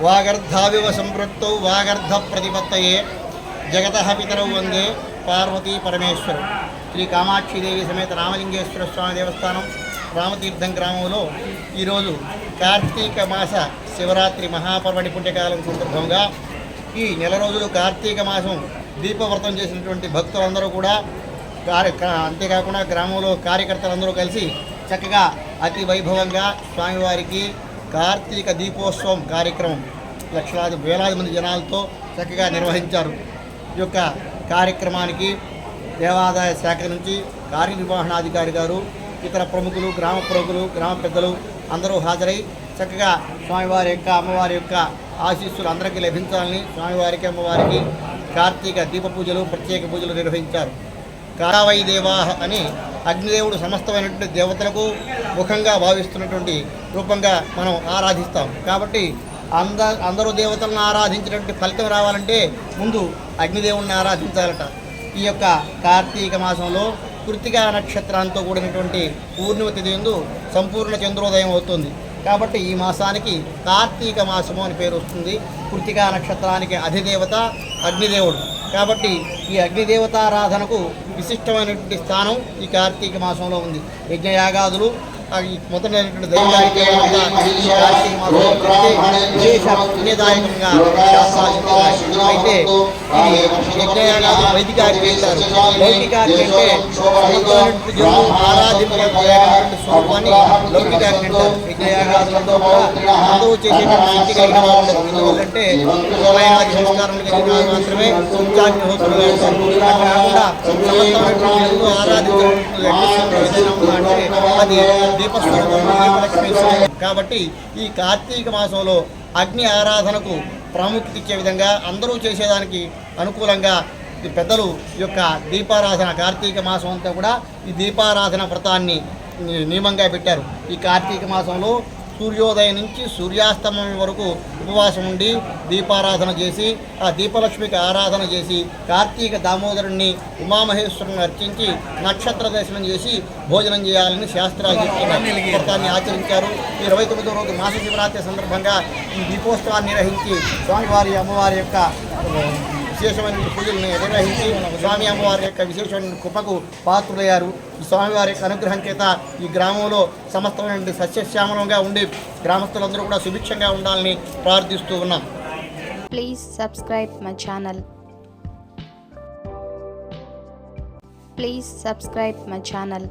వాగర్ధావివ సంపృక్తౌ వాగర్ధ ప్రతిపత్తయే జగతః పితరౌ వందే పార్వతీ పరమేశ్వరు. శ్రీ కామాక్షిదేవి సమేత రామలింగేశ్వర స్వామి దేవస్థానం రామతీర్థం గ్రామంలో ఈరోజు కార్తీక మాస శివరాత్రి మహాపర్వణి పుణ్యకాలం సందర్భంగా ఈ నెల రోజులు కార్తీక మాసం దీపవ్రతం చేసినటువంటి భక్తులందరూ కూడా అంతేకాకుండా గ్రామంలో కార్యకర్తలందరూ కలిసి చక్కగా అతి వైభవంగా స్వామివారికి కార్తీక దీపోత్సవం కార్యక్రమం లక్షలాది వేలాది మంది జనాలతో చక్కగా నిర్వహించారు. ఈ యొక్క కార్యక్రమానికి దేవాదాయ శాఖ నుంచి కార్యనిర్వహణాధికారి గారు, ఇతర ప్రముఖులు, గ్రామ ప్రముఖులు, గ్రామ పెద్దలు అందరూ హాజరై చక్కగా స్వామివారి యొక్క అమ్మవారి యొక్క ఆశీస్సులు అందరికీ లభించాలని స్వామివారికి అమ్మవారికి కార్తీక దీప పూజలు ప్రత్యేక పూజలు నిర్వహించారు. కారావై దేవాహ అని అగ్నిదేవుడు సమస్తమైనటువంటి దేవతలకు ముఖంగా భావిస్తున్నటువంటి రూపంగా మనం ఆరాధిస్తాం. కాబట్టి అందరూ దేవతలను ఆరాధించినటువంటి ఫలితం రావాలంటే ముందు అగ్నిదేవుడిని ఆరాధించాలట. ఈ యొక్క కార్తీక మాసంలో కృత్తికా నక్షత్రంతో కూడినటువంటి పూర్ణిమ తిథి యందు సంపూర్ణ చంద్రోదయం అవుతుంది. కాబట్టి ఈ మాసానికి కార్తీక మాసము అని పేరు వస్తుంది. కృత్తికా నక్షత్రానికి అధిదేవత అగ్నిదేవుడు. కాబట్టి ఈ అగ్నిదేవతారాధనకు విశిష్టమైనటువంటి స్థానం ఈ కార్తీక మాసంలో ఉంది. యజ్ఞయాగాదులు మొదలైనటువంటి దైవానికి కార్తీక మాసంలో విశేష పుణ్యదాయకంగా శాస్త్రాలు. అయితే ఇది యజ్ఞయాగాదులు వైదికానికి అంటారు. లౌకికానికి అంటే సమర్థమైనటువంటి జనులు ఆరాధింపేటువంటి స్వరూపాన్ని లౌకికానికి అంటారు. యజ్ఞయాగాదులతో కూడా అందరూ చేసేటువంటి శక్తి కలిగిన వాళ్ళు. ఎందుకంటే సమయాది సంస్కారం కలిగిన వారు మాత్రమే పంచాగ్నిహోత్రులుగా ఉంటారు. అట్లా కాకుండా సమర్థమైనటువంటి జనులు ఆరాధించినటువంటి ఏదైనా ఉందంటే అది దీపస్వరూపం దీపలక్ష్మి. కాబట్టి ఈ కార్తీక మాసంలో అగ్ని ఆరాధనకు ప్రాముఖ్యత ఇచ్చే విధంగా అందరూ చేసేదానికి అనుకూలంగా పెద్దలు ఈ యొక్క దీపారాధన కార్తీక మాసం అంతా కూడా ఈ దీపారాధన వ్రతాన్ని నియమంగా పెట్టారు. ఈ కార్తీక మాసంలో సూర్యోదయం నుంచి సూర్యాస్తమయం వరకు ఉపవాసం ఉండి దీపారాధన చేసి ఆ దీపలక్ష్మికి ఆరాధన చేసి కార్తీక దామోదరుణ్ణి ఉమామహేశ్వరుని అర్చించి నక్షత్ర దర్శనం చేసి భోజనం చేయాలని శాస్త్రాలు చెప్తున్నారు. వ్రతాన్ని ఆచరించారు. 29వ రోజు మాస శివరాత్రి సందర్భంగా ఈ దీపోత్సవాన్ని నిర్వహించి స్వామివారి అమ్మవారి యొక్క విశేషమైన పూజలను నిర్వహించి స్వామి అమ్మవారి యొక్క విశేషమైన కృపకు పాత్రులయ్యారు. ఈ స్వామివారి యొక్క అనుగ్రహం చేత ఈ గ్రామంలో సమస్తమైన సస్యశ్యామలంగా ఉండి గ్రామస్తులందరూ కూడా సుభిక్షంగా ఉండాలని ప్రార్థిస్తూ ఉన్నాం. Please subscribe my channel. Please subscribe my channel.